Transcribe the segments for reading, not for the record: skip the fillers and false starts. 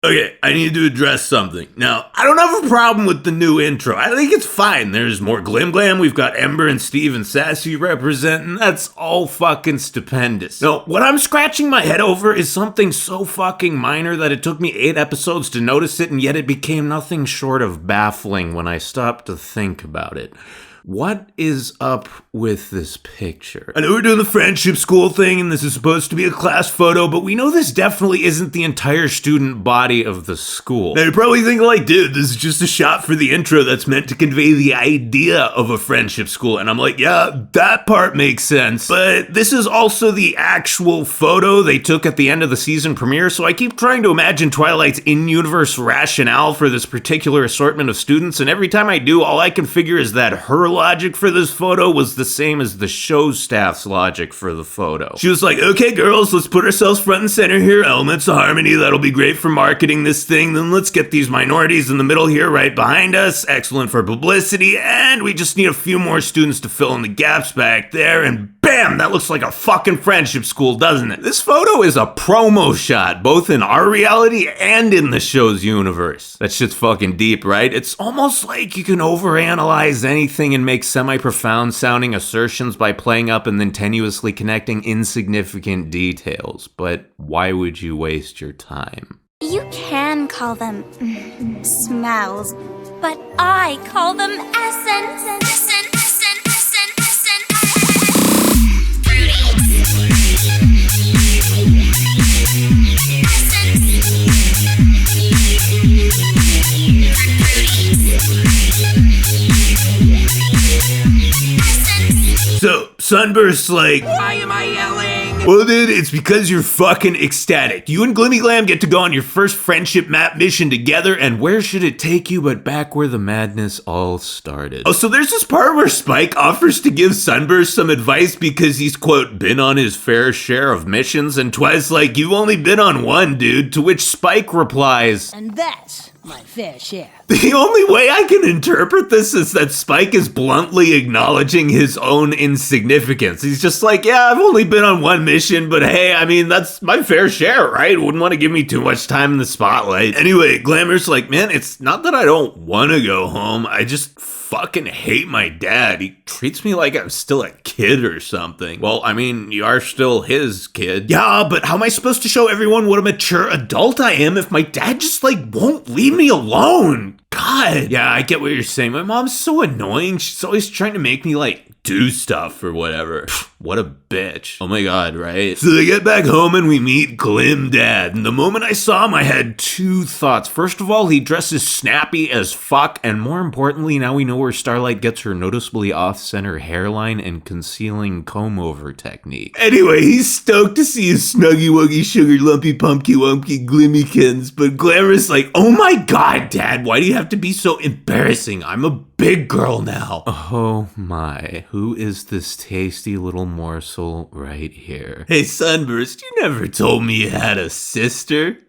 Okay, I need to address something. Now, I don't have a problem with the new intro. I think it's fine. There's more glim glam. We've got Ember and Steve and Sassy representing. That's all fucking stupendous. No, what I'm scratching my head over is something so fucking minor that it took me 8 episodes to notice it, and yet it became nothing short of baffling when I stopped to think about it. What is up with this picture? I know we're doing the friendship school thing and this is supposed to be a class photo, but we know this definitely isn't the entire student body of the school. Now you're probably thinking like, dude, this is just a shot for the intro that's meant to convey the idea of a friendship school. And I'm like, yeah, that part makes sense. But this is also the actual photo they took at the end of the season premiere, so I keep trying to imagine Twilight's in-universe rationale for this particular assortment of students, and every time I do, all I can figure is that her logic for this photo was the same as the show staff's logic for the photo. She was like, okay girls, let's put ourselves front and center here, elements of harmony, that'll be great for marketing this thing, then let's get these minorities in the middle here right behind us, excellent for publicity, and we just need a few more students to fill in the gaps back there, and bam, that looks like a fucking friendship school, doesn't it? This photo is a promo shot, both in our reality and in the show's universe. That shit's fucking deep, right? It's almost like you can overanalyze anything and make semi-profound sounding assertions by playing up and then tenuously connecting insignificant details. But why would you waste your time? You can call them smells, but I call them essence. So, Sunburst's like, why am I yelling? Well dude, it's because you're fucking ecstatic. You and Glimmy Glam get to go on your first friendship map mission together, and where should it take you but back where the madness all started? Oh, so there's this part where Spike offers to give Sunburst some advice because he's, quote, been on his fair share of missions, and Twi's like, you've only been on one, dude, to which Spike replies, and that's my fair share. The only way I can interpret this is that Spike is bluntly acknowledging his own insignificance. He's just like, yeah, I've only been on one mission, but hey, I mean, that's my fair share, right? Wouldn't want to give me too much time in the spotlight. Anyway, Glamour's like, man, it's not that I don't want to go home. I just fucking hate my dad. He treats me like I'm still a kid or something. Well, I mean, you are still his kid. Yeah, but how am I supposed to show everyone what a mature adult I am if my dad just, like, won't leave me alone? God. Yeah, I get what you're saying. My mom's so annoying. She's always trying to make me, like, do stuff or whatever. What a bitch. Oh my god, right? So they get back home and we meet Glim Dad. And the moment I saw him, I had 2 thoughts. First of all, he dresses snappy as fuck. And more importantly, now we know where Starlight gets her noticeably off-center hairline and concealing comb-over technique. Anyway, he's stoked to see his snuggy-wuggy, sugar-lumpy, pumpky-wumpky Glimmykins. But Glamour's like, oh my god, Dad, why do you have to be so embarrassing? I'm a big girl now. Oh my, who is this tasty little morsel right here? Hey Sunburst, you never told me you had a sister.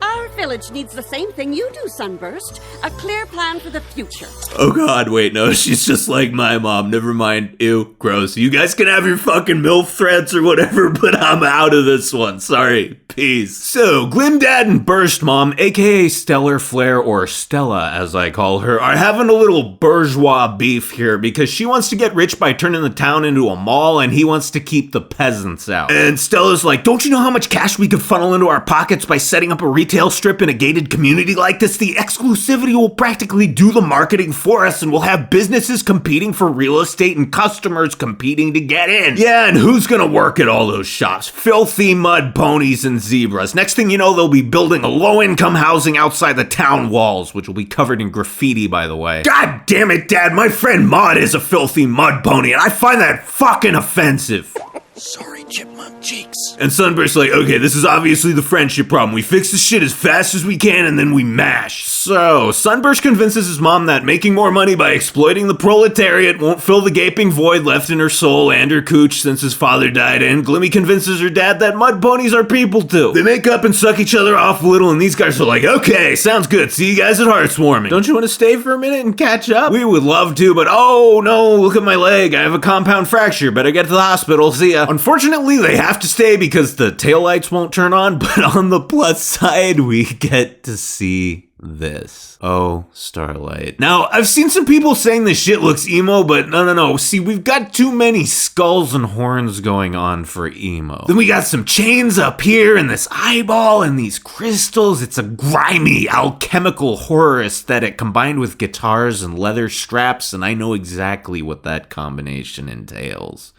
Our village needs the same thing you do, Sunburst. A clear plan for the future. Oh god, wait, no, she's just like my mom. Never mind. Ew, gross. You guys can have your fucking MILF threads or whatever, but I'm out of this one. Sorry. Peace. So, Glim Dad and Burst Mom, aka Stellar Flare, or Stella as I call her, are having a little bourgeois beef here because she wants to get rich by turning the town into a mall and he wants to keep the peasants out. And Stella's like, don't you know how much cash we could funnel into our pockets by setting up a retail strip in a gated community like this? The exclusivity will practically do the marketing for us and we'll have businesses competing for real estate and customers competing to get in. Yeah, and who's gonna work at all those shops? Filthy mud ponies and zebras. Next thing you know, they'll be building a low-income housing outside the town walls, which will be covered in graffiti, by the way. God damn it, Dad, my friend Maud is a filthy mud pony, and I find that fucking offensive. Sorry, chipmunk cheeks. And Sunburst's like, okay, this is obviously the friendship problem. We fix the shit as fast as we can and then we mash. So, Sunburst convinces his mom that making more money by exploiting the proletariat won't fill the gaping void left in her soul and her cooch since his father died, and Glimmy convinces her dad that mud ponies are people too. They make up and suck each other off a little, and these guys are like, okay, sounds good, see you guys at Heartswarming. Don't you want to stay for a minute and catch up? We would love to, but oh no, look at my leg, I have a compound fracture, better get to the hospital, see ya. Unfortunately, they have to stay because the taillights won't turn on, but on the plus side, we get to see this. Oh, Starlight. Now, I've seen some people saying this shit looks emo, but no. See, we've got too many skulls and horns going on for emo. Then we got some chains up here and this eyeball and these crystals. It's a grimy, alchemical horror aesthetic combined with guitars and leather straps, and I know exactly what that combination entails.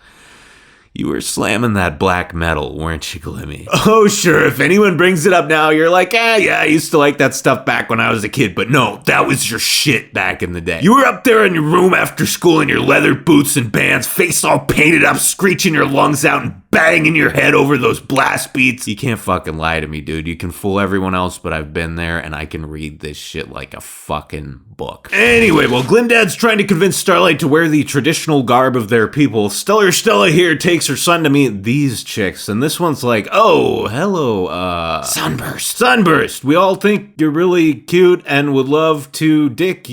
You were slamming that black metal, weren't you, Glimmy? Oh, sure, if anyone brings it up now, you're like, yeah, I used to like that stuff back when I was a kid, but no, that was your shit back in the day. You were up there in your room after school in your leather boots and bands, face all painted up, screeching your lungs out and banging your head over those blast beats. You can't fucking lie to me, dude. You can fool everyone else, but I've been there and I can read this shit like a fucking book. Anyway, while Glimdad's trying to convince Starlight to wear the traditional garb of their people, Stellar Stella here takes her son to meet these chicks, and this one's like, oh, hello, Sunburst. We all think you're really cute and would love to date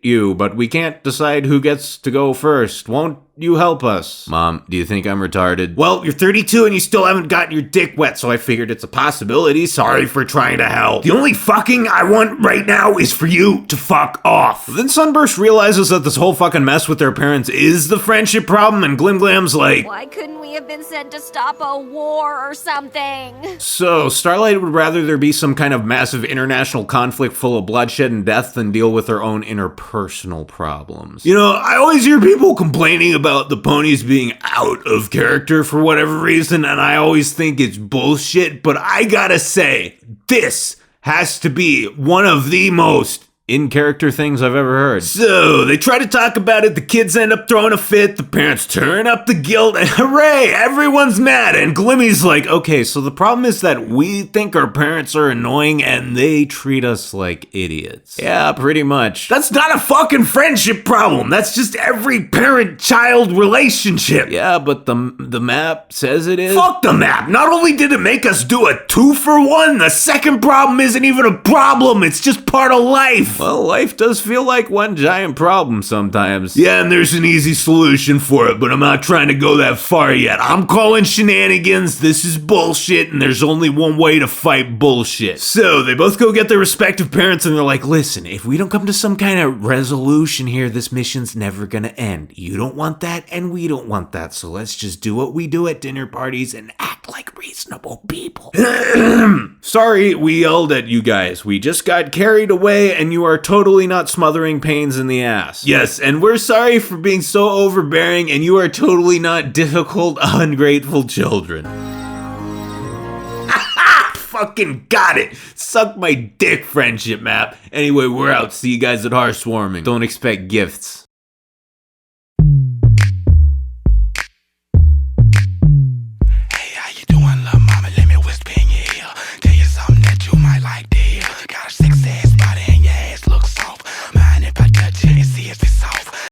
you, but we can't decide who gets to go first. Won't you help us? Mom, do you think I'm retarded? Well, you're 32 and you still haven't gotten your dick wet, so I figured it's a possibility. Sorry for trying to help. The only fucking I want right now is for you to fuck off. Then Sunburst realizes that this whole fucking mess with their parents is the friendship problem, and Glimglam's like, why couldn't we have been sent to stop a war or something? So, Starlight would rather there be some kind of massive international conflict full of bloodshed and death than deal with her own interpersonal problems. You know, I always hear people complaining about the ponies being out of character for whatever reason, and I always think it's bullshit, but I gotta say, this has to be one of the most in-character things I've ever heard. So, they try to talk about it, the kids end up throwing a fit, the parents turn up the guilt, and hooray, everyone's mad, and Glimmy's like, okay, so the problem is that we think our parents are annoying and they treat us like idiots. Yeah, pretty much. That's not a fucking friendship problem, that's just every parent-child relationship. Yeah, but the map says it is. Fuck the map! Not only did it make us do a 2-for-1, the second problem isn't even a problem, it's just part of life. Well, life does feel like one giant problem sometimes. Yeah, and there's an easy solution for it, but I'm not trying to go that far yet. I'm calling shenanigans, this is bullshit, and there's only one way to fight bullshit. So, they both go get their respective parents, and they're like, listen, if we don't come to some kind of resolution here, this mission's never gonna end. You don't want that, and we don't want that, so let's just do what we do at dinner parties and act like reasonable people. Sorry, we yelled at you guys. We just got carried away, and you are totally not smothering pains in the ass. Yes, and we're sorry for being so overbearing, and you are totally not difficult, ungrateful children. Fucking got it! Suck my dick, friendship map. Anyway, we're out. See you guys at Heartswarming. Don't expect gifts.